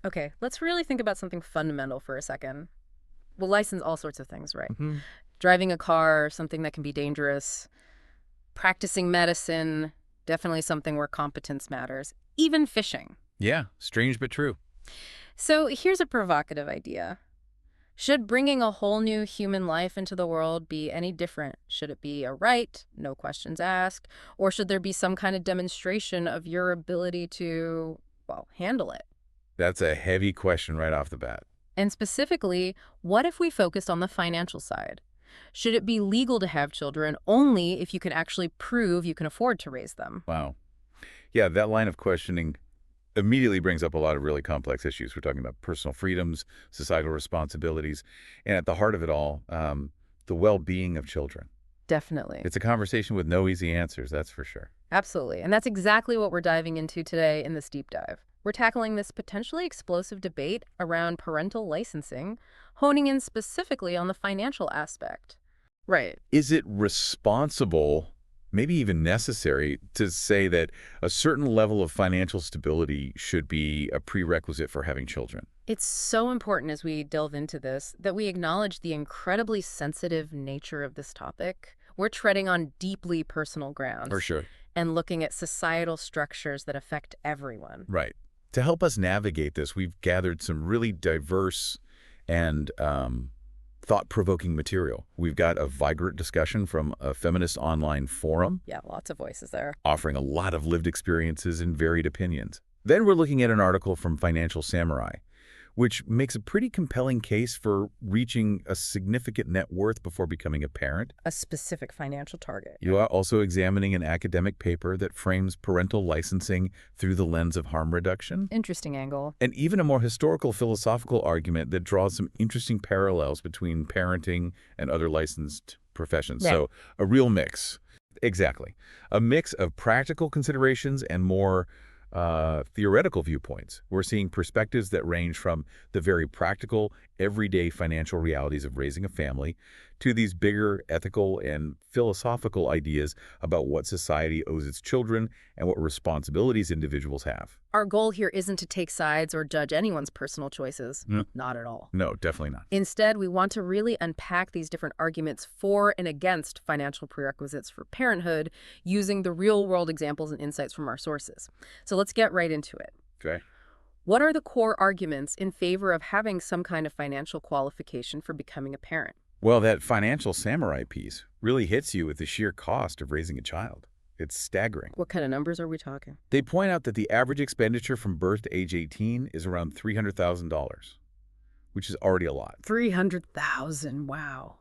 Okay, let's really think about something fundamental for a second. We'll license all sorts of things, right? Hmm. Driving a car, something that can be dangerous. Practicing medicine, definitely something where competence matters. Even fishing. Yeah, strange but true. So here's a provocative idea. Should bringing a whole new human life into the world be any different? Should it be a right, no questions asked, or should there be some kind of demonstration of your ability to, well, handle it? That's a heavy question right off the bat. And specifically, what if we focused on the financial side? Should it be legal to have children only if you can actually prove you can afford to raise them? Wow. Yeah, that line of questioning immediately brings up a lot of really complex issues. We're talking about personal freedoms, societal responsibilities, and at the heart of it all, the well-being of children. Definitely. It's a conversation with no easy answers, that's for sure. Absolutely. And that's exactly what we're diving into today in this deep dive. We're tackling this potentially explosive debate around parental licensing, honing in specifically on the financial aspect. Right. Is it responsible, maybe even necessary, to say that a certain level of financial stability should be a prerequisite for having children? It's so important as we delve into this that we acknowledge the incredibly sensitive nature of this topic. We're treading on deeply personal For grounds sure. and looking at societal structures that affect everyone. Right. To help us navigate this, we've gathered some really diverse and thought-provoking material. We've got a vibrant discussion from a feminist online forum Yeah, lots of voices there. offering a lot of lived experiences and varied opinions. Then we're looking at an article from Financial Samurai, which makes a pretty compelling case for reaching a significant net worth before becoming a parent. A specific financial target. You are also examining an academic paper that frames parental licensing through the lens of harm reduction, Interesting angle. and even a more historical philosophical argument that draws some interesting parallels between parenting and other licensed professions. Right. So a real mix. Exactly. A mix of practical considerations and more theoretical viewpoints. We're seeing perspectives that range from the very practical, everyday financial realities of raising a family to these bigger ethical and philosophical ideas about what society owes its children and what responsibilities individuals have. Our goal here isn't to take sides or judge anyone's personal choices. No, Not at all. no, definitely not. Instead, we want to really unpack these different arguments for and against financial prerequisites for parenthood using the real-world examples and insights from our sources. So let's get right into it. Okay. What are the core arguments in favor of having some kind of financial qualification for becoming a parent? Well, that Financial Samurai piece really hits you with the sheer cost of raising a child. It's staggering. What kind of numbers are we talking? They point out that the average expenditure from birth to age 18 is around $300,000, which is already a lot. 300,000. Wow.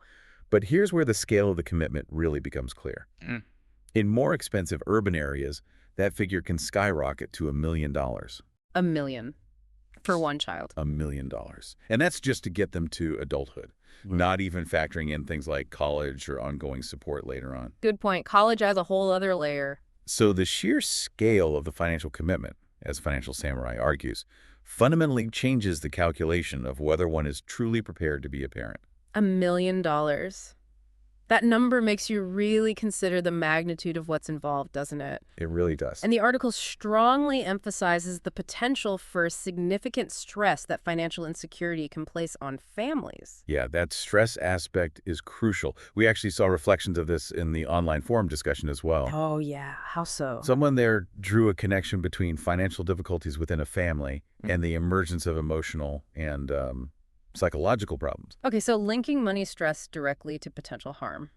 But here's where the scale of the commitment really becomes clear. In more expensive urban areas, that figure can skyrocket to $1 million. $1 million for one child. $1 million. And that's just to get them to adulthood, not even factoring in things like college or ongoing support later on. Good point. College adds a whole other layer. So the sheer scale of the financial commitment, as Financial Samurai argues, fundamentally changes the calculation of whether one is truly prepared to be a parent. $1 million. That number makes you really consider the magnitude of what's involved, doesn't it? It really does. And the article strongly emphasizes the potential for significant stress that financial insecurity can place on families. Yeah, that stress aspect is crucial. We actually saw reflections of this in the online forum discussion as well. Oh, yeah. How so? Someone there drew a connection between financial difficulties within a family and the emergence of emotional and psychological problems. Okay, so linking money stress directly to potential harm.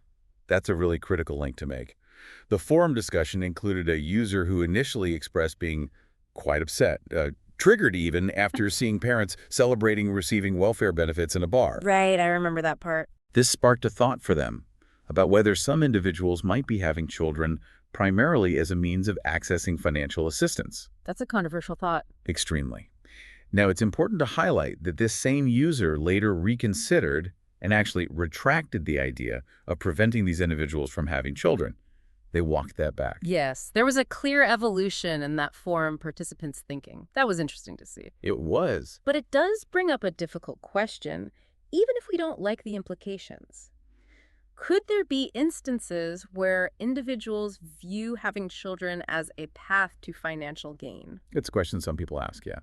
That's a really critical link to make. The forum discussion included a user who initially expressed being quite upset, triggered even after seeing parents celebrating receiving welfare benefits in a bar. Right, I remember that part. This sparked a thought for them about whether some individuals might be having children primarily as a means of accessing financial assistance. That's a controversial thought. Extremely. Now, it's important to highlight that this same user later reconsidered and actually retracted the idea of preventing these individuals from having children. They walked that back. Yes, there was a clear evolution in that forum participants' thinking. That was interesting to see. It was. But it does bring up a difficult question, even if we don't like the implications. Could there be instances where individuals view having children as a path to financial gain? It's a question some people ask, yeah.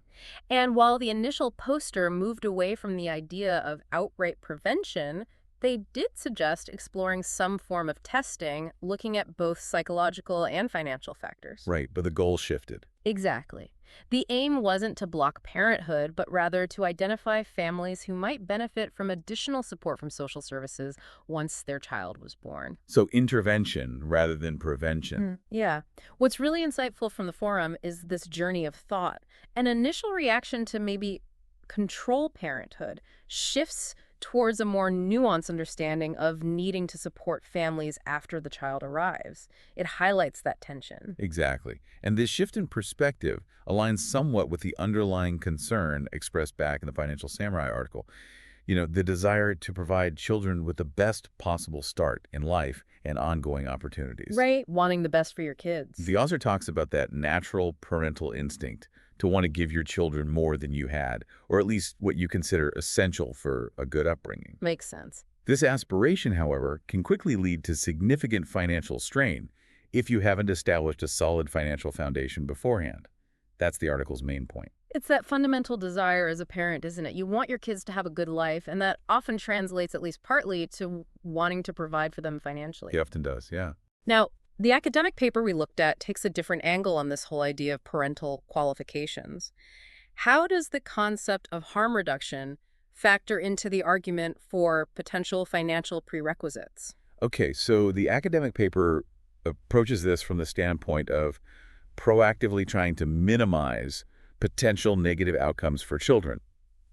And while the initial poster moved away from the idea of outright prevention, they did suggest exploring some form of testing, looking at both psychological and financial factors. Right, but the goal shifted. Exactly. The aim wasn't to block parenthood, but rather to identify families who might benefit from additional support from social services once their child was born. So intervention rather than prevention. Yeah. What's really insightful from the forum is this journey of thought. An initial reaction to maybe control parenthood shifts towards a more nuanced understanding of needing to support families after the child arrives. It highlights that tension. Exactly. And this shift in perspective aligns somewhat with the underlying concern expressed back in the Financial Samurai article. The desire to provide children with the best possible start in life and ongoing opportunities. Right? Wanting the best for your kids. The author talks about that natural parental instinct to want to give your children more than you had, or at least what you consider essential for a good upbringing. Makes sense. This aspiration, however, can quickly lead to significant financial strain if you haven't established a solid financial foundation beforehand. That's the article's main point. It's that fundamental desire as a parent, isn't it? You want your kids to have a good life, and that often translates, at least partly, to wanting to provide for them financially. It often does, yeah. Now, the academic paper we looked at takes a different angle on this whole idea of parental qualifications. How does the concept of harm reduction factor into the argument for potential financial prerequisites? Okay, so the academic paper approaches this from the standpoint of proactively trying to minimize potential negative outcomes for children.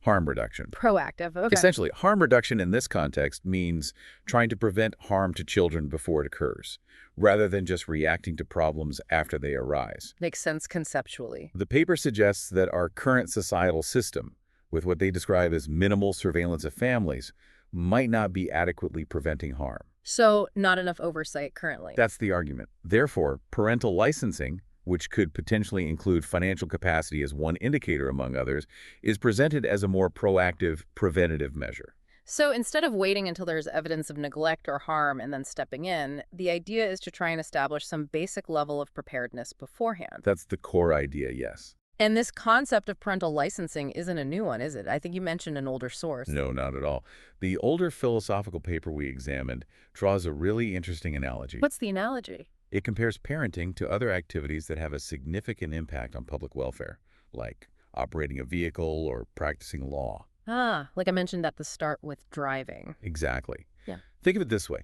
Harm reduction. Proactive, okay. Essentially, harm reduction in this context means trying to prevent harm to children before it occurs, rather than just reacting to problems after they arise. Makes sense conceptually. The paper suggests that our current societal system, with what they describe as minimal surveillance of families, might not be adequately preventing harm. So, not enough oversight currently. That's the argument. Therefore, parental licensing, which could potentially include financial capacity as one indicator among others, is presented as a more proactive, preventative measure. So instead of waiting until there's evidence of neglect or harm and then stepping in, the idea is to try and establish some basic level of preparedness beforehand. That's the core idea, yes. And this concept of parental licensing isn't a new one, is it? I think you mentioned an older source. No, not at all. The older philosophical paper we examined draws a really interesting analogy. What's the analogy? It compares parenting to other activities that have a significant impact on public welfare, like operating a vehicle or practicing law. Ah, like I mentioned at the start with driving. Exactly. Yeah. Think of it this way.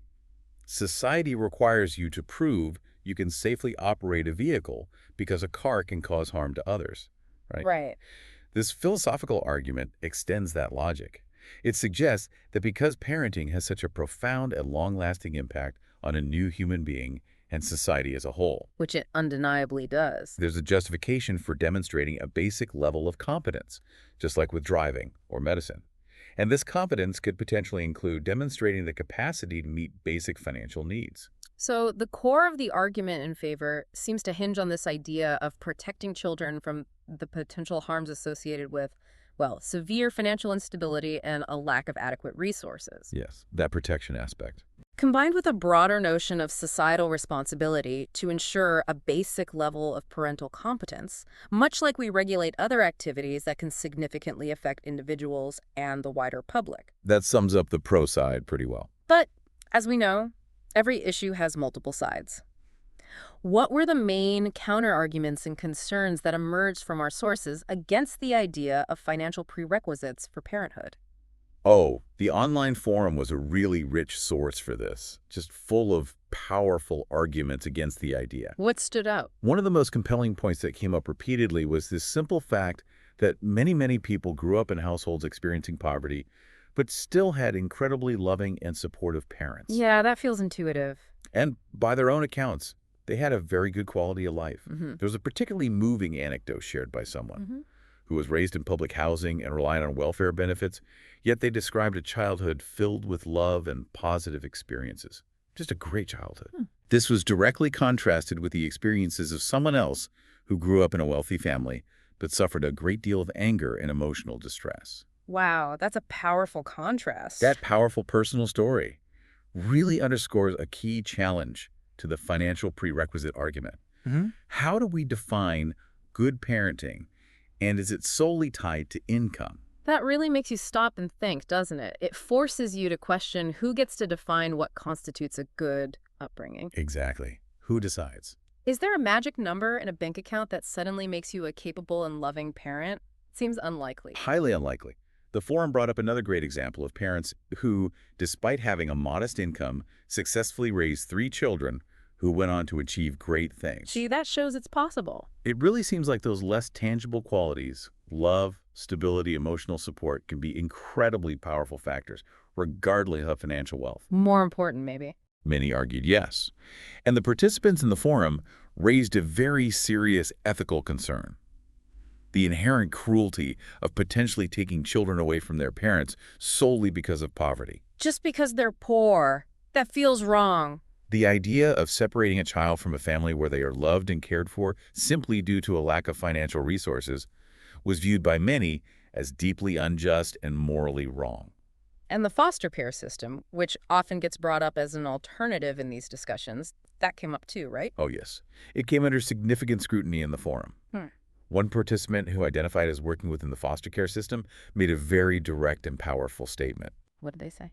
Society requires you to prove you can safely operate a vehicle because a car can cause harm to others, right? Right. This philosophical argument extends that logic. It suggests that because parenting has such a profound and long-lasting impact on a new human being and society as a whole, Which it undeniably does. there's a justification for demonstrating a basic level of competence, just like with driving or medicine. And this competence could potentially include demonstrating the capacity to meet basic financial needs. So the core of the argument in favor seems to hinge on this idea of protecting children from the potential harms associated with, well, severe financial instability and a lack of adequate resources. Yes, that protection aspect. Combined with a broader notion of societal responsibility to ensure a basic level of parental competence, much like we regulate other activities that can significantly affect individuals and the wider public. That sums up the pro side pretty well. But, as we know, every issue has multiple sides. What were the main counterarguments and concerns that emerged from our sources against the idea of financial prerequisites for parenthood? Oh, the online forum was a really rich source for this, just full of powerful arguments against the idea. What stood out? One of the most compelling points that came up repeatedly was this simple fact that many people grew up in households experiencing poverty, but still had incredibly loving and supportive parents. Yeah, that feels intuitive. And by their own accounts, they had a very good quality of life. Mm-hmm. There was a particularly moving anecdote shared by someone who was raised in public housing and relied on welfare benefits, yet they described a childhood filled with love and positive experiences. Just a great childhood. This was directly contrasted with the experiences of someone else who grew up in a wealthy family, but suffered a great deal of anger and emotional distress. Wow, that's a powerful contrast. That powerful personal story really underscores a key challenge to the financial prerequisite argument. How do we define good parenting, and is it solely tied to income? That really makes you stop and think, doesn't it? It forces you to question who gets to define what constitutes a good upbringing. Exactly. Who decides? Is there a magic number in a bank account that suddenly makes you a capable and loving parent? Seems unlikely. Highly unlikely. The forum brought up another great example of parents who, despite having a modest income, successfully raised 3 children who went on to achieve great things. See, that shows it's possible. It really seems like those less tangible qualities, love, stability, emotional support, can be incredibly powerful factors, regardless of financial wealth. More important, maybe. Many argued yes. And the participants in the forum raised a very serious ethical concern: the inherent cruelty of potentially taking children away from their parents solely because of poverty. Just because they're poor, that feels wrong. The idea of separating a child from a family where they are loved and cared for simply due to a lack of financial resources was viewed by many as deeply unjust and morally wrong. And the foster care system, which often gets brought up as an alternative in these discussions, that came up too, right? Oh yes, it came under significant scrutiny in the forum. One participant who identified as working within the foster care system made a very direct and powerful statement. What did they say?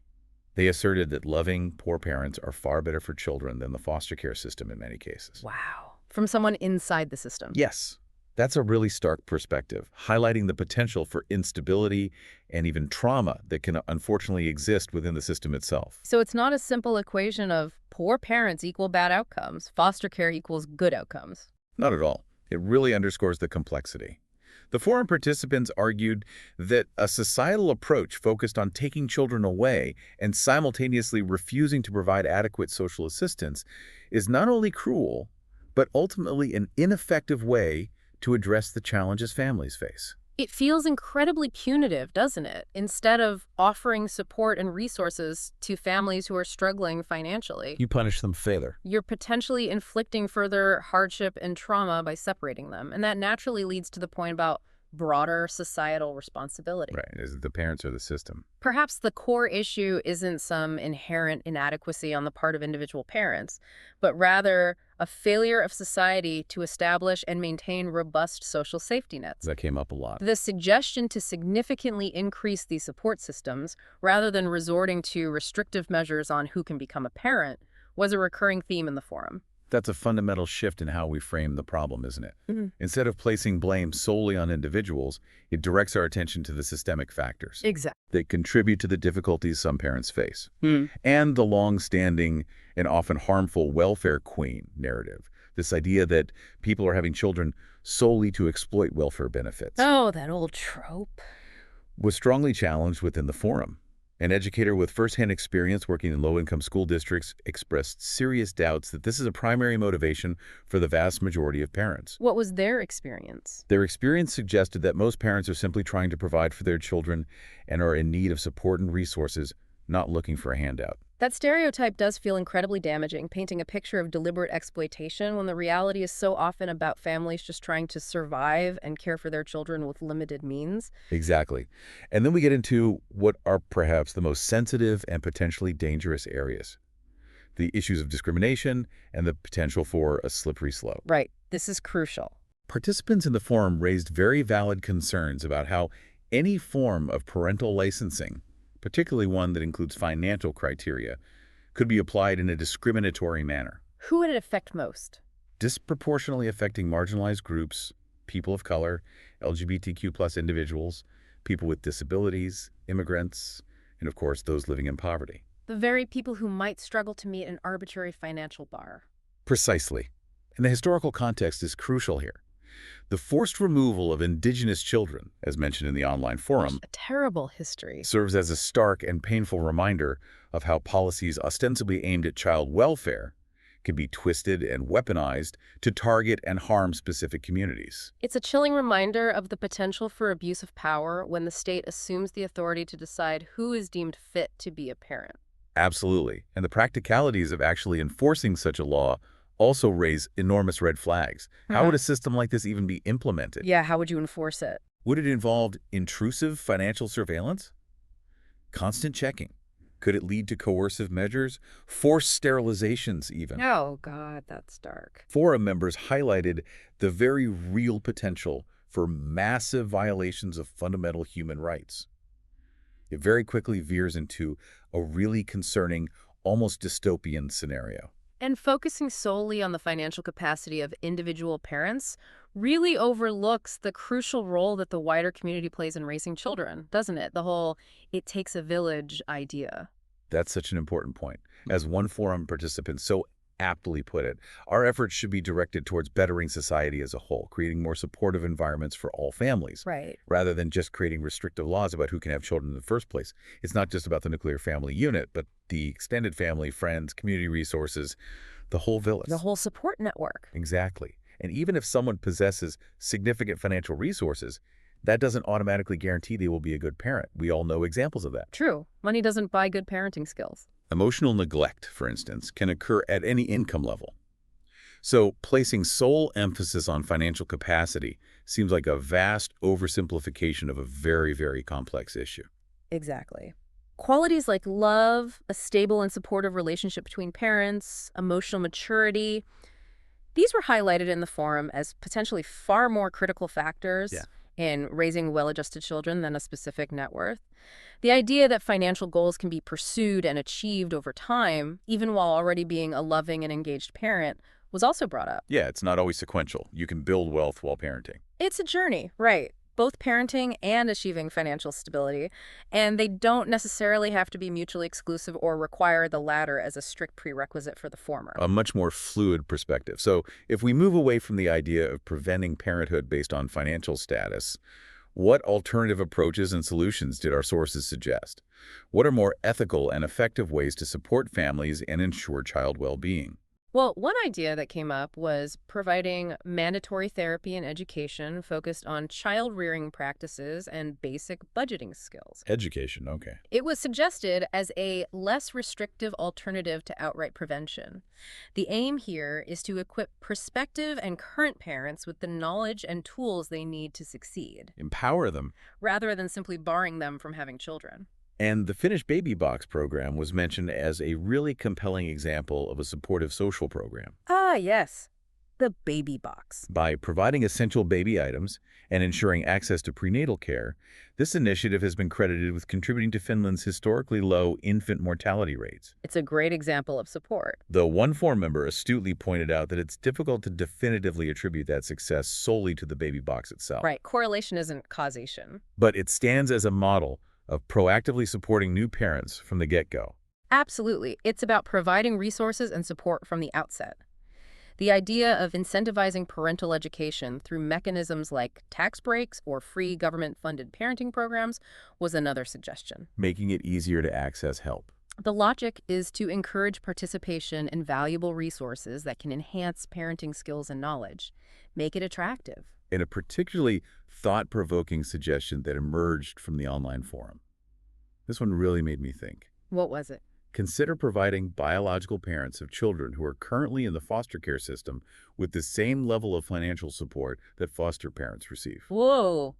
They asserted that loving, poor parents are far better for children than the foster care system in many cases. Wow. From someone inside the system. Yes, that's a really stark perspective, highlighting the potential for instability and even trauma that can unfortunately exist within the system itself. So it's not a simple equation of poor parents equal bad outcomes, foster care equals good outcomes. Not at all. It really underscores the complexity. The forum participants argued that a societal approach focused on taking children away and simultaneously refusing to provide adequate social assistance is not only cruel, but ultimately an ineffective way to address the challenges families face. It feels incredibly punitive, doesn't it? Instead of offering support and resources to families who are struggling financially, You punish them further. you're potentially inflicting further hardship and trauma by separating them. And that naturally leads to the point about broader societal responsibility. Right, is it the parents or the system? Perhaps the core issue isn't some inherent inadequacy on the part of individual parents, but rather a failure of society to establish and maintain robust social safety nets. That came up a lot. The suggestion to significantly increase these support systems, rather than resorting to restrictive measures on who can become a parent, was a recurring theme in the forum. That's a fundamental shift in how we frame the problem, isn't it? Instead of placing blame solely on individuals, it directs our attention to the systemic factors Exactly. that contribute to the difficulties some parents face, and the long-standing and often harmful welfare queen narrative, this idea that people are having children solely to exploit welfare benefits, Oh, that old trope. was strongly challenged within the forum. An educator with firsthand experience working in low-income school districts expressed serious doubts that this is a primary motivation for the vast majority of parents. What was their experience? Their experience suggested that most parents are simply trying to provide for their children and are in need of support and resources, not looking for a handout. That stereotype does feel incredibly damaging, painting a picture of deliberate exploitation when the reality is so often about families just trying to survive and care for their children with limited means. Exactly. And then we get into what are perhaps the most sensitive and potentially dangerous areas: the issues of discrimination and the potential for a slippery slope. Right. This is crucial. Participants in the forum raised very valid concerns about how any form of parental licensing, particularly one that includes financial criteria, could be applied in a discriminatory manner, Who would it affect most? disproportionately affecting marginalized groups, people of color, LGBTQ+ individuals, people with disabilities, immigrants, and of course those living in poverty. The very people who might struggle to meet an arbitrary financial bar. Precisely. And the historical context is crucial here. The forced removal of indigenous children, as mentioned in the online forum, A terrible history. serves as a stark and painful reminder of how policies ostensibly aimed at child welfare can be twisted and weaponized to target and harm specific communities. It's a chilling reminder of the potential for abuse of power when the state assumes the authority to decide who is deemed fit to be a parent. Absolutely. And the practicalities of actually enforcing such a law also raise enormous red flags. How would a system like this even be implemented? Yeah, how would you enforce it? Would it involve intrusive financial surveillance? Constant checking? Could it lead to coercive measures? Forced sterilizations, even. Oh, God, that's dark. Forum members highlighted the very real potential for massive violations of fundamental human rights. It very quickly veers into a really concerning, almost dystopian scenario. And focusing solely on the financial capacity of individual parents really overlooks the crucial role that the wider community plays in raising children, doesn't it? The whole "it takes a village" idea. That's such an important point. As one forum participant so aptly put it, our efforts should be directed towards bettering society as a whole, creating more supportive environments for all families, Right. rather than just creating restrictive laws about who can have children in the first place. It's not just about the nuclear family unit, but the extended family, friends, community resources, the whole village. The whole support network. Exactly. And even if someone possesses significant financial resources, that doesn't automatically guarantee they will be a good parent. We all know examples of that. True. Money doesn't buy good parenting skills. Emotional neglect, for instance, can occur at any income level. So placing sole emphasis on financial capacity seems like a vast oversimplification of a very, very complex issue. Exactly. Qualities like love, a stable and supportive relationship between parents, emotional maturity, these were highlighted in the forum as potentially far more critical factors Yeah. in raising well-adjusted children than a specific net worth. The idea that financial goals can be pursued and achieved over time, even while already being a loving and engaged parent, was also brought up. Yeah, it's not always sequential. You can build wealth while parenting. It's a journey, right? Both parenting and achieving financial stability, and they don't necessarily have to be mutually exclusive or require the latter as a strict prerequisite for the former. A much more fluid perspective. So if we move away from the idea of preventing parenthood based on financial status, what alternative approaches and solutions did our sources suggest? What are more ethical and effective ways to support families and ensure child well-being? Well, one idea that came up was providing mandatory therapy and education focused on child rearing practices and basic budgeting skills. Education, okay. It was suggested as a less restrictive alternative to outright prevention. The aim here is to equip prospective and current parents with the knowledge and tools they need to succeed, Empower them. rather than simply barring them from having children. And the Finnish Baby Box program was mentioned as a really compelling example of a supportive social program. Ah, yes, the baby box. By providing essential baby items and ensuring access to prenatal care, this initiative has been credited with contributing to Finland's historically low infant mortality rates. It's a great example of support. Though one forum member astutely pointed out that it's difficult to definitively attribute that success solely to the baby box itself. Right, correlation isn't causation. But it stands as a model of proactively supporting new parents from the get-go. Absolutely. It's about providing resources and support from the outset. The idea of incentivizing parental education through mechanisms like tax breaks or free government-funded parenting programs was another suggestion. Making it easier to access help. The logic is to encourage participation in valuable resources that can enhance parenting skills and knowledge. Make it attractive. In a particularly thought-provoking suggestion that emerged from the online forum. This one really made me think. What was it? Consider providing biological parents of children who are currently in the foster care system with the same level of financial support that foster parents receive. Whoa.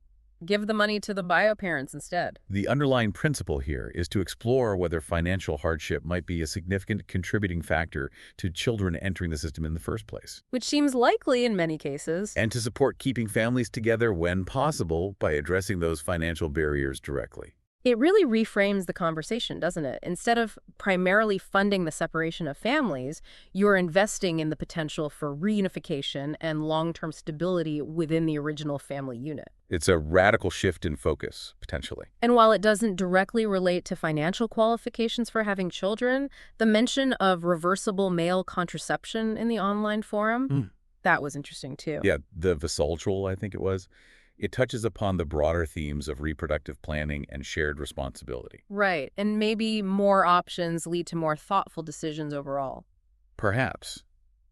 Give the money to the bio parents instead. The underlying principle here is to explore whether financial hardship might be a significant contributing factor to children entering the system in the first place, Which seems likely in many cases. and to support keeping families together when possible by addressing those financial barriers directly. It really reframes the conversation, doesn't it? Instead of primarily funding the separation of families, you're investing in the potential for reunification and long-term stability within the original family unit. It's a radical shift in focus, potentially. And while it doesn't directly relate to financial qualifications for having children, the mention of reversible male contraception in the online forum, that was interesting too. Yeah, the Visaltrol, I think it was. It touches upon the broader themes of reproductive planning and shared responsibility. Right, and maybe more options lead to more thoughtful decisions overall. Perhaps.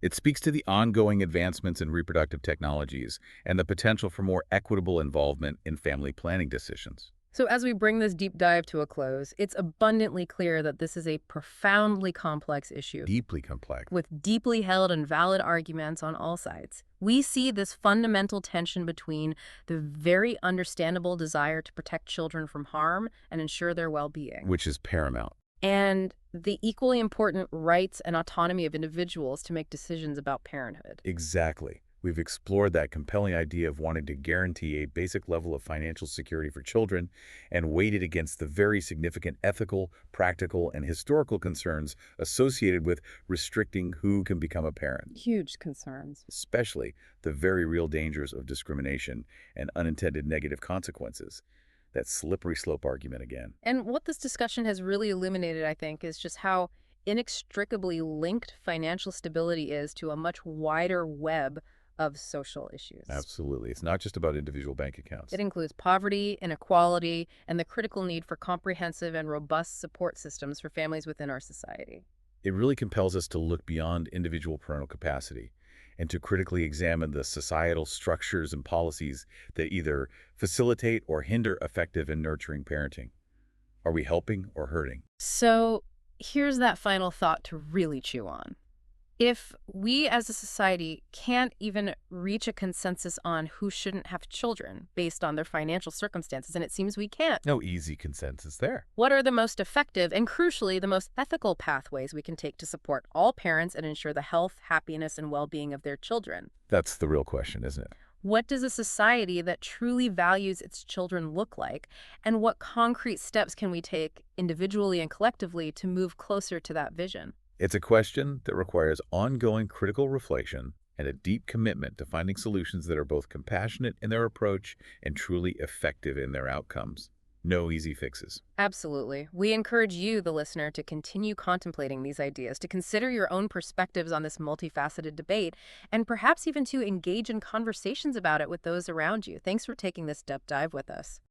It speaks to the ongoing advancements in reproductive technologies and the potential for more equitable involvement in family planning decisions. So as we bring this deep dive to a close, it's abundantly clear that this is a profoundly complex issue Deeply complex. with deeply held and valid arguments on all sides. We see this fundamental tension between the very understandable desire to protect children from harm and ensure their well-being. Which is paramount. and the equally important rights and autonomy of individuals to make decisions about parenthood. Exactly. We've explored that compelling idea of wanting to guarantee a basic level of financial security for children and weighed it against the very significant ethical, practical, and historical concerns associated with restricting who can become a parent, Huge concerns. especially the very real dangers of discrimination and unintended negative consequences. That slippery slope argument again. And what this discussion has really illuminated, I think, is just how inextricably linked financial stability is to a much wider web of social issues. Absolutely. It's not just about individual bank accounts. It includes poverty, inequality, and the critical need for comprehensive and robust support systems for families within our society. It really compels us to look beyond individual parental capacity and to critically examine the societal structures and policies that either facilitate or hinder effective and nurturing parenting. Are we helping or hurting? So here's that final thought to really chew on. If we as a society can't even reach a consensus on who shouldn't have children based on their financial circumstances, and it seems we can't, No easy consensus there. what are the most effective and, crucially, the most ethical pathways we can take to support all parents and ensure the health, happiness, and well-being of their children? That's the real question, isn't it? What does a society that truly values its children look like? And what concrete steps can we take individually and collectively to move closer to that vision? It's a question that requires ongoing critical reflection and a deep commitment to finding solutions that are both compassionate in their approach and truly effective in their outcomes. No easy fixes. Absolutely. We encourage you, the listener, to continue contemplating these ideas, to consider your own perspectives on this multifaceted debate, and perhaps even to engage in conversations about it with those around you. Thanks for taking this deep dive with us.